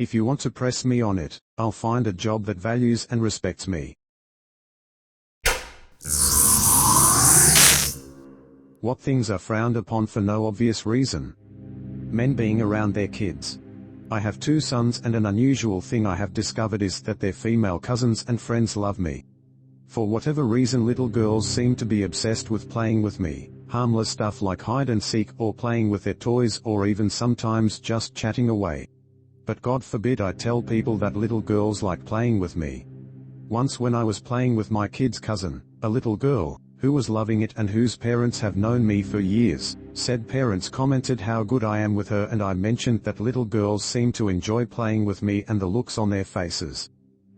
If you want to press me on it, I'll find a job that values and respects me. What things are frowned upon for no obvious reason? Men being around their kids. I have 2 sons, and an unusual thing I have discovered is that their female cousins and friends love me. For whatever reason, little girls seem to be obsessed with playing with me, harmless stuff like hide and seek or playing with their toys, or even sometimes just chatting away. But God forbid I tell people that little girls like playing with me. Once when I was playing with my kid's cousin, a little girl, who was loving it and whose parents have known me for years, said parents commented how good I am with her, and I mentioned that little girls seem to enjoy playing with me and the looks on their faces.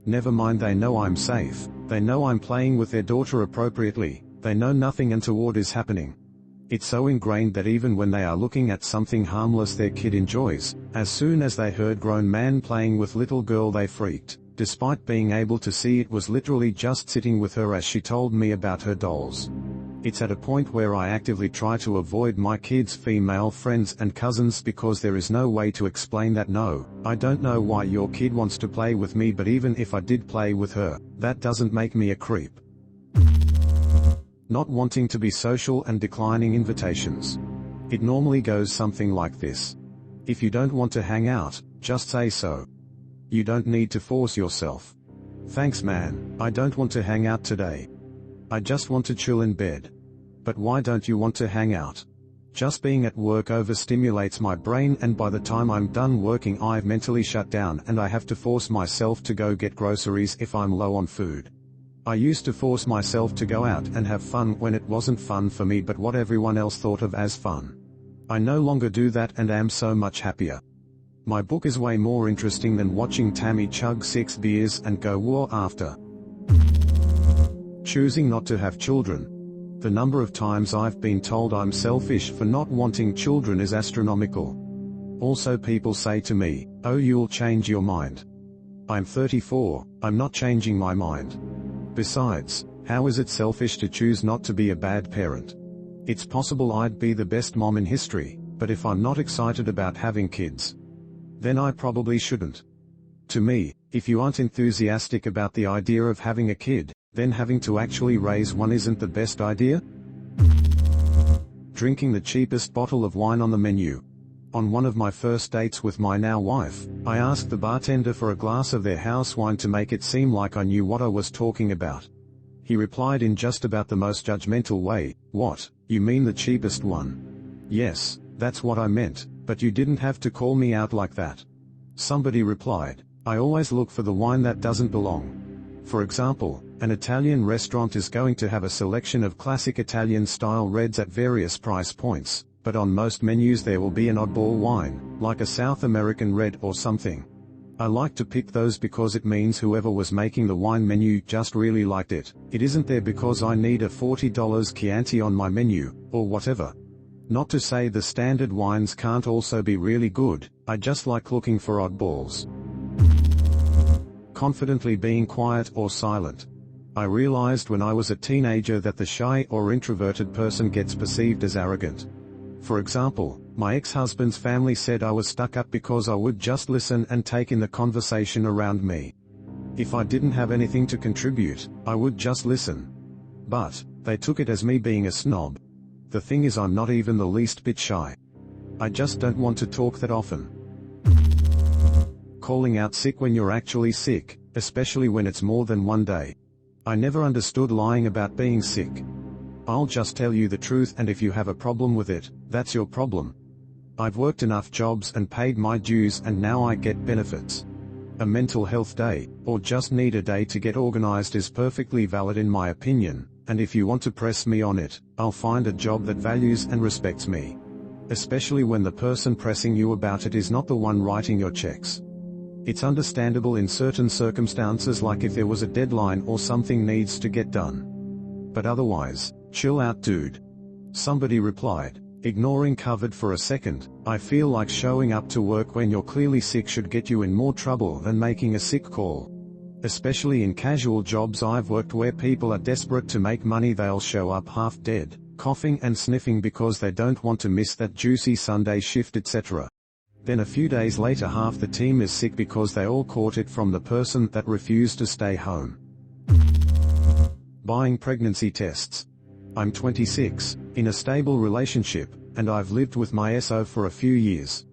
Never mind, they know I'm safe, they know I'm playing with their daughter appropriately, they know nothing untoward is happening. It's so ingrained that even when they are looking at something harmless their kid enjoys, as soon as they heard grown man playing with little girl they freaked, despite being able to see it was literally just sitting with her as she told me about her dolls. It's at a point where I actively try to avoid my kids' female friends and cousins because there is no way to explain that. No, I don't know why your kid wants to play with me, but even if I did play with her, that doesn't make me a creep. Not wanting to be social and declining invitations. It normally goes something like this. If you don't want to hang out, just say so. You don't need to force yourself. Thanks man, I don't want to hang out today. I just want to chill in bed. But why don't you want to hang out? Just being at work overstimulates my brain, and by the time I'm done working I've mentally shut down and I have to force myself to go get groceries if I'm low on food. I used to force myself to go out and have fun when it wasn't fun for me but what everyone else thought of as fun. I no longer do that and am so much happier. My book is way more interesting than watching Tammy chug 6 beers and go war after. Choosing not to have children. The number of times I've been told I'm selfish for not wanting children is astronomical. Also people say to me, oh, you'll change your mind. I'm 34, I'm not changing my mind. Besides, how is it selfish to choose not to be a bad parent? It's possible I'd be the best mom in history, but if I'm not excited about having kids, then I probably shouldn't. To me, if you aren't enthusiastic about the idea of having a kid, then having to actually raise one isn't the best idea. Drinking the cheapest bottle of wine on the menu. On one of my first dates with my now wife, I asked the bartender for a glass of their house wine to make it seem like I knew what I was talking about. He replied in just about the most judgmental way, "What, you mean the cheapest one?" "Yes, that's what I meant, but you didn't have to call me out like that." Somebody replied, "I always look for the wine that doesn't belong." For example, an Italian restaurant is going to have a selection of classic Italian-style reds at various price points, but on most menus there will be an oddball wine, like a South American red or something. I like to pick those because it means whoever was making the wine menu just really liked it. It isn't there because I need a $40 Chianti on my menu, or whatever. Not to say the standard wines can't also be really good, I just like looking for oddballs. Confidently being quiet or silent. I realized when I was a teenager that the shy or introverted person gets perceived as arrogant. For example, my ex-husband's family said I was stuck up because I would just listen and take in the conversation around me. If I didn't have anything to contribute, I would just listen. But they took it as me being a snob. The thing is, I'm not even the least bit shy. I just don't want to talk that often. Calling out sick when you're actually sick, especially when it's more than one day. I never understood lying about being sick. I'll just tell you the truth, and if you have a problem with it, that's your problem. I've worked enough jobs and paid my dues, and now I get benefits. A mental health day, or just need a day to get organized, is perfectly valid in my opinion, and if you want to press me on it, I'll find a job that values and respects me. Especially when the person pressing you about it is not the one writing your checks. It's understandable in certain circumstances, like if there was a deadline or something needs to get done. But otherwise, chill out dude. Somebody replied, ignoring covered for a second, I feel like showing up to work when you're clearly sick should get you in more trouble than making a sick call. Especially in casual jobs I've worked where people are desperate to make money, they'll show up half dead, coughing and sniffing because they don't want to miss that juicy Sunday shift, etc. Then a few days later half the team is sick because they all caught it from the person that refused to stay home. Buying pregnancy tests. I'm 26, in a stable relationship, and I've lived with my SO for a few years.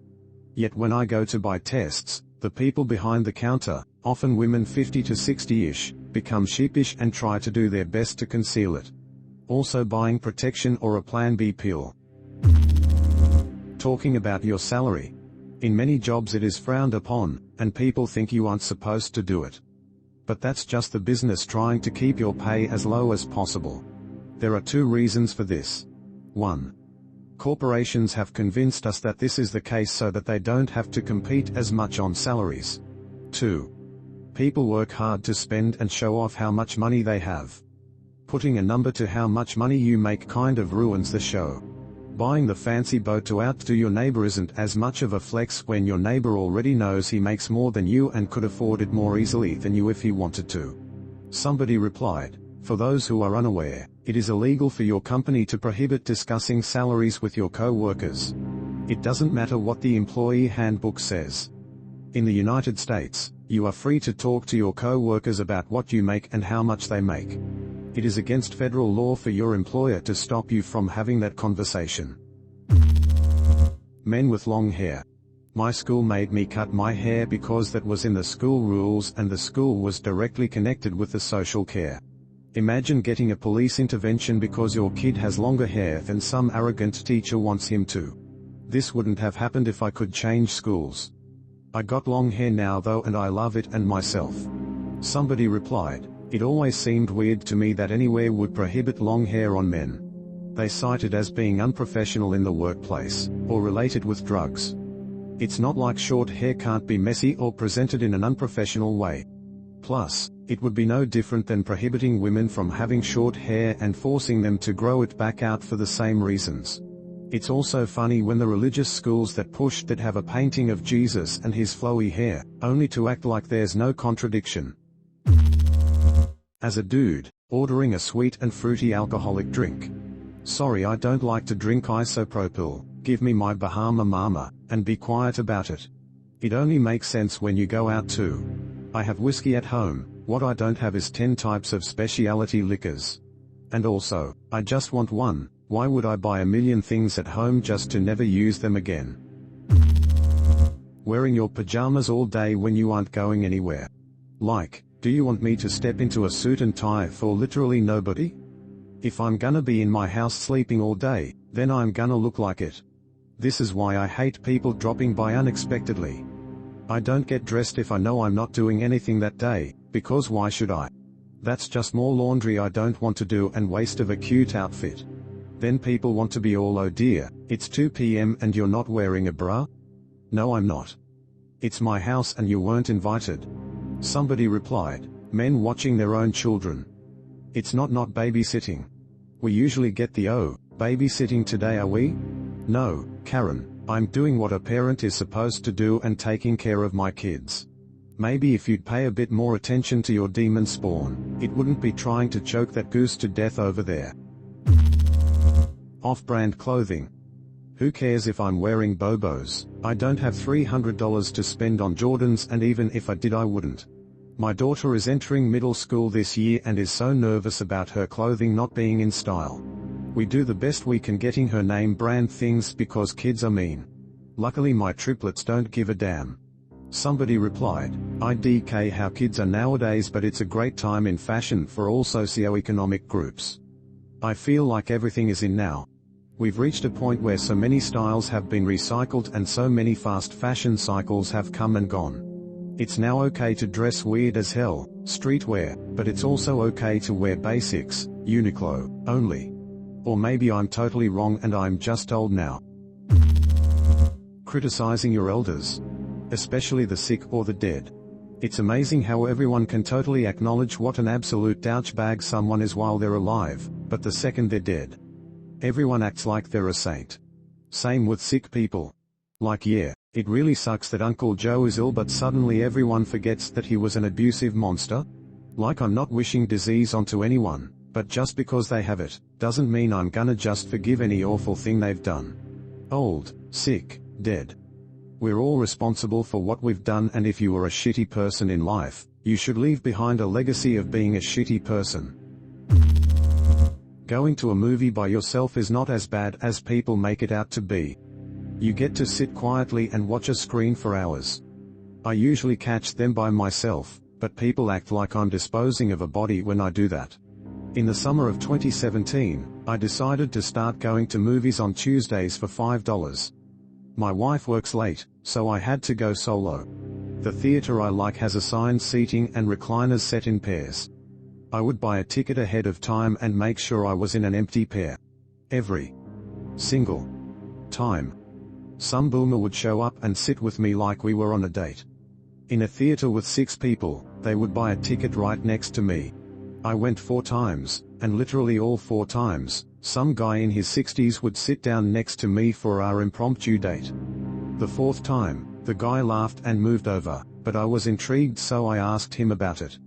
Yet when I go to buy tests, the people behind the counter, often women 50 to 60-ish, become sheepish and try to do their best to conceal it. Also buying protection or a Plan B pill. Talking about your salary. In many jobs it is frowned upon, and people think you aren't supposed to do it. But that's just the business trying to keep your pay as low as possible. There are two reasons for this. 1. Corporations have convinced us that this is the case so that they don't have to compete as much on salaries. 2. People work hard to spend and show off how much money they have. Putting a number to how much money you make kind of ruins the show. Buying the fancy boat to outdo your neighbor isn't as much of a flex when your neighbor already knows he makes more than you and could afford it more easily than you if he wanted to. Somebody replied, for those who are unaware, it is illegal for your company to prohibit discussing salaries with your co-workers. It doesn't matter what the employee handbook says. In the United States, you are free to talk to your co-workers about what you make and how much they make. It is against federal law for your employer to stop you from having that conversation. Men with long hair. My school made me cut my hair because that was in the school rules and the school was directly connected with the social care. Imagine getting a police intervention because your kid has longer hair than some arrogant teacher wants him to. This wouldn't have happened if I could change schools. I got long hair now though and I love it and myself. Somebody replied, it always seemed weird to me that anywhere would prohibit long hair on men. They cite it as being unprofessional in the workplace, or related with drugs. It's not like short hair can't be messy or presented in an unprofessional way. Plus, it would be no different than prohibiting women from having short hair and forcing them to grow it back out for the same reasons. It's also funny when the religious schools that pushed that have a painting of Jesus and his flowy hair, only to act like there's no contradiction. As a dude, ordering a sweet and fruity alcoholic drink. Sorry, I don't like to drink isopropyl, give me my Bahama Mama, and be quiet about it. It only makes sense when you go out too. I have whiskey at home, what I don't have is 10 types of specialty liquors. And also, I just want one, why would I buy a million things at home just to never use them again? Wearing your pajamas all day when you aren't going anywhere. Like, do you want me to step into a suit and tie for literally nobody? If I'm gonna be in my house sleeping all day, then I'm gonna look like it. This is why I hate people dropping by unexpectedly. I don't get dressed if I know I'm not doing anything that day, because why should I? That's just more laundry I don't want to do and waste of a cute outfit. Then people want to be all, oh dear, it's 2 p.m. and you're not wearing a bra? No, I'm not. It's my house and you weren't invited. Somebody replied, men watching their own children. It's not babysitting. We usually get the oh, babysitting today are we? No, Karen, I'm doing what a parent is supposed to do and taking care of my kids. Maybe if you'd pay a bit more attention to your demon spawn, it wouldn't be trying to choke that goose to death over there. Off-brand clothing. Who cares if I'm wearing Bobos? I don't have $300 to spend on Jordans and even if I did I wouldn't. My daughter is entering middle school this year and is so nervous about her clothing not being in style. We do the best we can getting her name brand things because kids are mean. Luckily my triplets don't give a damn. Somebody replied, IDK how kids are nowadays but it's a great time in fashion for all socioeconomic groups. I feel like everything is in now. We've reached a point where so many styles have been recycled and so many fast fashion cycles have come and gone. It's now okay to dress weird as hell, streetwear, but it's also okay to wear basics, Uniqlo, only. Or maybe I'm totally wrong and I'm just old now. Criticizing your elders. Especially the sick or the dead. It's amazing how everyone can totally acknowledge what an absolute douchebag someone is while they're alive, but the second they're dead, everyone acts like they're a saint. Same with sick people. Like yeah, it really sucks that Uncle Joe is ill but suddenly everyone forgets that he was an abusive monster. Like I'm not wishing disease onto anyone, but just because they have it, doesn't mean I'm gonna just forgive any awful thing they've done. Old, sick, dead. We're all responsible for what we've done, and if you are a shitty person in life, you should leave behind a legacy of being a shitty person. Going to a movie by yourself is not as bad as people make it out to be. You get to sit quietly and watch a screen for hours. I usually catch them by myself, but people act like I'm disposing of a body when I do that. In the summer of 2017, I decided to start going to movies on Tuesdays for $5. My wife works late, so I had to go solo. The theater I like has assigned seating and recliners set in pairs. I would buy a ticket ahead of time and make sure I was in an empty pair. Every single time, some boomer would show up and sit with me like we were on a date. In a theater with 6 people, they would buy a ticket right next to me. I went 4 times, and literally all 4 times, some guy in his 60s would sit down next to me for our impromptu date. The 4th time, the guy laughed and moved over, but I was intrigued, so I asked him about it.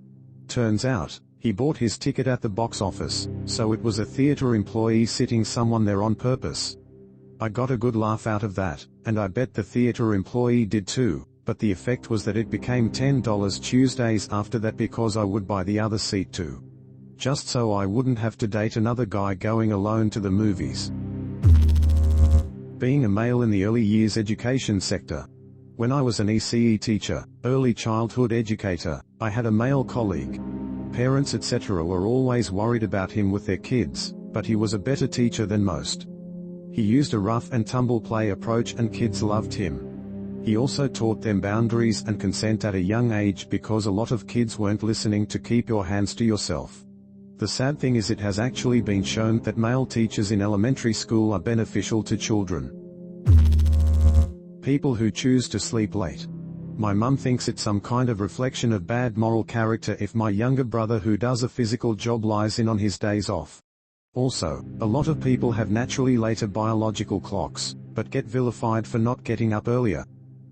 Turns out, he bought his ticket at the box office, so it was a theater employee sitting someone there on purpose. I got a good laugh out of that, and I bet the theater employee did too, but the effect was that it became $10 Tuesdays after that because I would buy the other seat too. Just so I wouldn't have to date another guy going alone to the movies. Being a male in the early years education sector. When I was an ECE teacher, early childhood educator, I had a male colleague. Parents etc. were always worried about him with their kids, but he was a better teacher than most. He used a rough and tumble play approach and kids loved him. He also taught them boundaries and consent at a young age because a lot of kids weren't listening to keep your hands to yourself. The sad thing is it has actually been shown that male teachers in elementary school are beneficial to children. People who choose to sleep late. My mum thinks it's some kind of reflection of bad moral character if my younger brother who does a physical job lies in on his days off. Also, a lot of people have naturally later biological clocks, but get vilified for not getting up earlier.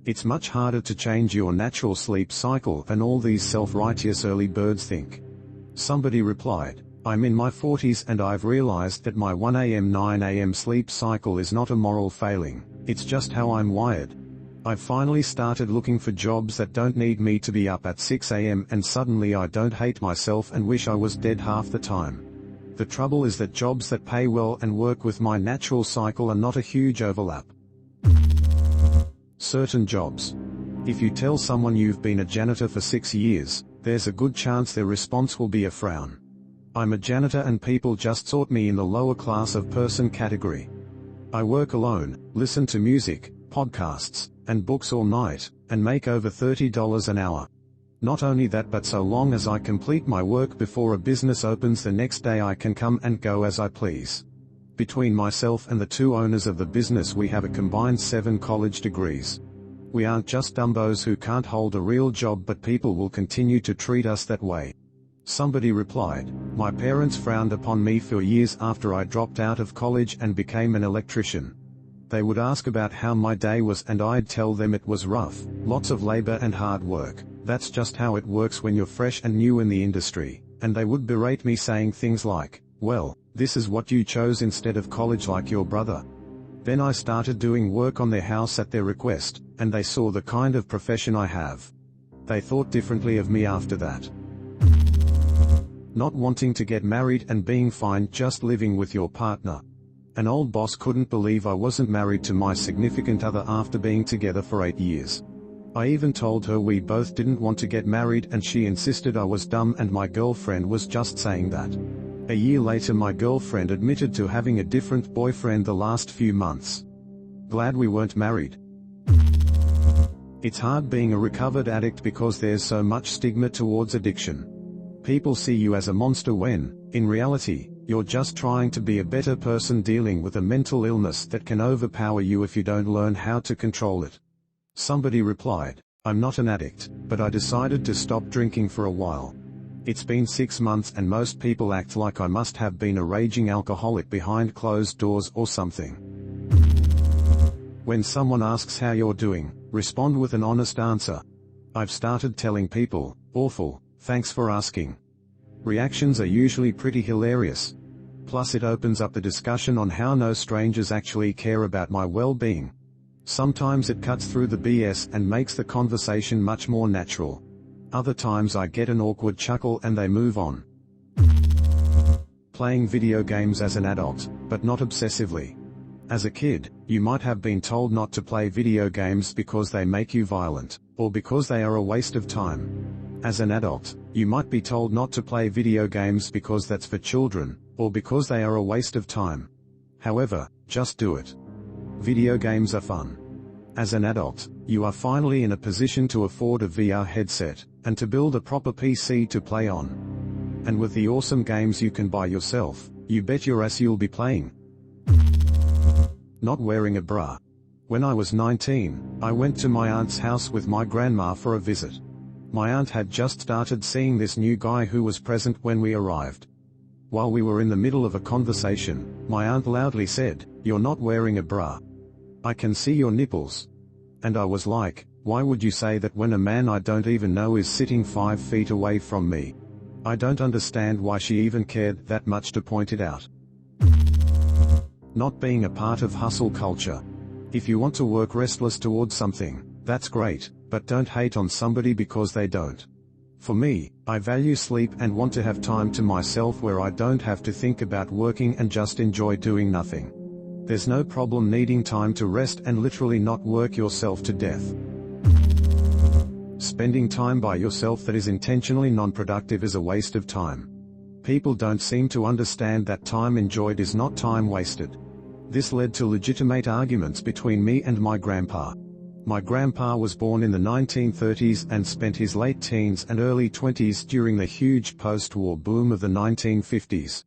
It's much harder to change your natural sleep cycle than all these self-righteous early birds think. Somebody replied, I'm in my 40s and I've realized that my 1 a.m. 9 a.m. sleep cycle is not a moral failing, it's just how I'm wired. I've finally started looking for jobs that don't need me to be up at 6 a.m. and suddenly I don't hate myself and wish I was dead half the time. The trouble is that jobs that pay well and work with my natural cycle are not a huge overlap. Certain jobs. If you tell someone you've been a janitor for 6 years, there's a good chance their response will be a frown. I'm a janitor and people just sort me in the lower class of person category. I work alone, listen to music, podcasts, and books all night, and make over $30 an hour. Not only that, but so long as I complete my work before a business opens the next day I can come and go as I please. Between myself and the 2 owners of the business we have a combined 7 college degrees. We aren't just dumbos who can't hold a real job, but people will continue to treat us that way. Somebody replied, my parents frowned upon me for years after I dropped out of college and became an electrician. They would ask about how my day was and I'd tell them it was rough, lots of labor and hard work. That's just how it works when you're fresh and new in the industry, and they would berate me saying things like, well, this is what you chose instead of college like your brother. Then I started doing work on their house at their request, and they saw the kind of profession I have. They thought differently of me after that. Not wanting to get married and being fine just living with your partner. An old boss couldn't believe I wasn't married to my significant other after being together for 8 years. I even told her we both didn't want to get married and she insisted I was dumb and my girlfriend was just saying that. A year later my girlfriend admitted to having a different boyfriend the last few months. Glad we weren't married. It's hard being a recovered addict because there's so much stigma towards addiction. People see you as a monster when, in reality, you're just trying to be a better person dealing with a mental illness that can overpower you if you don't learn how to control it. Somebody replied, I'm not an addict, but I decided to stop drinking for a while. It's been 6 months and most people act like I must have been a raging alcoholic behind closed doors or something. When someone asks how you're doing, respond with an honest answer. I've started telling people, awful, thanks for asking. Reactions are usually pretty hilarious. Plus it opens up the discussion on how no strangers actually care about my well-being. Sometimes it cuts through the BS and makes the conversation much more natural. Other times I get an awkward chuckle and they move on. Playing video games as an adult, but not obsessively. As a kid, you might have been told not to play video games because they make you violent, or because they are a waste of time. As an adult, you might be told not to play video games because that's for children, or because they are a waste of time. However, just do it. Video games are fun. As an adult, you are finally in a position to afford a VR headset, and to build a proper PC to play on. And with the awesome games you can buy yourself, you bet your ass you'll be playing. Not wearing a bra. When I was 19, I went to my aunt's house with my grandma for a visit. My aunt had just started seeing this new guy who was present when we arrived. While we were in the middle of a conversation, my aunt loudly said, "You're not wearing a bra. I can see your nipples." And I was like, why would you say that when a man I don't even know is sitting 5 feet away from me? I don't understand why she even cared that much to point it out. Not being a part of hustle culture. If you want to work restless towards something, that's great, but don't hate on somebody because they don't. For me, I value sleep and want to have time to myself where I don't have to think about working and just enjoy doing nothing. There's no problem needing time to rest and literally not work yourself to death. Spending time by yourself that is intentionally non-productive is a waste of time. People don't seem to understand that time enjoyed is not time wasted. This led to legitimate arguments between me and my grandpa. My grandpa was born in the 1930s and spent his late teens and early 20s during the huge post-war boom of the 1950s.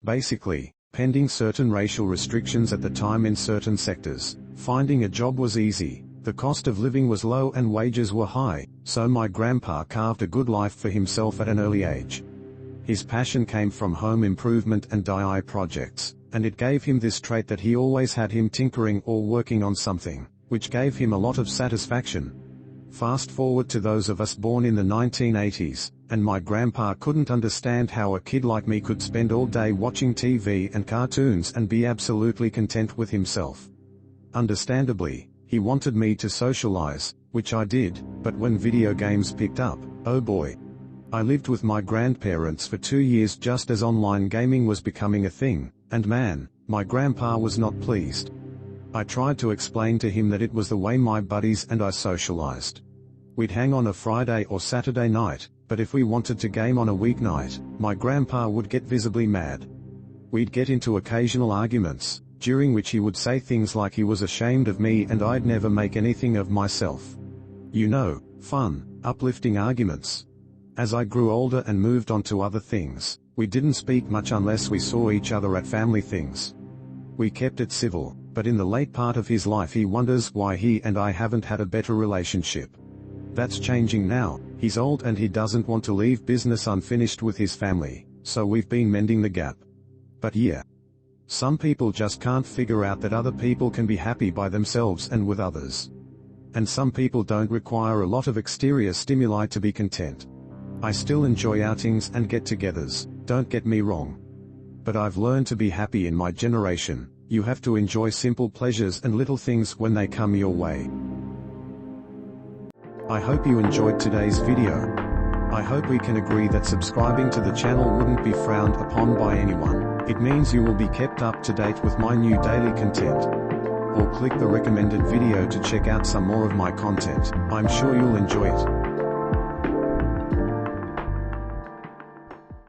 Basically, pending certain racial restrictions at the time in certain sectors, finding a job was easy, the cost of living was low and wages were high, so my grandpa carved a good life for himself at an early age. His passion came from home improvement and DIY projects, and it gave him this trait that he always had him tinkering or working on something, which gave him a lot of satisfaction. Fast forward to those of us born in the 1980s, and my grandpa couldn't understand how a kid like me could spend all day watching TV and cartoons and be absolutely content with himself. Understandably, he wanted me to socialize, which I did, but when video games picked up, oh boy. I lived with my grandparents for 2 years just as online gaming was becoming a thing, and man, my grandpa was not pleased. I tried to explain to him that it was the way my buddies and I socialized. We'd hang on a Friday or Saturday night, but if we wanted to game on a weeknight, my grandpa would get visibly mad. We'd get into occasional arguments, during which he would say things like he was ashamed of me and I'd never make anything of myself. You know, fun, uplifting arguments. As I grew older and moved on to other things, we didn't speak much unless we saw each other at family things. We kept it civil, but in the late part of his life he wonders why he and I haven't had a better relationship. That's changing now, he's old and he doesn't want to leave business unfinished with his family, so we've been mending the gap. But yeah. Some people just can't figure out that other people can be happy by themselves and with others. And some people don't require a lot of exterior stimuli to be content. I still enjoy outings and get-togethers, don't get me wrong. But I've learned to be happy in my generation. You have to enjoy simple pleasures and little things when they come your way. I hope you enjoyed today's video. I hope we can agree that subscribing to the channel wouldn't be frowned upon by anyone. It means you will be kept up to date with my new daily content. Or click the recommended video to check out some more of my content. I'm sure you'll enjoy it.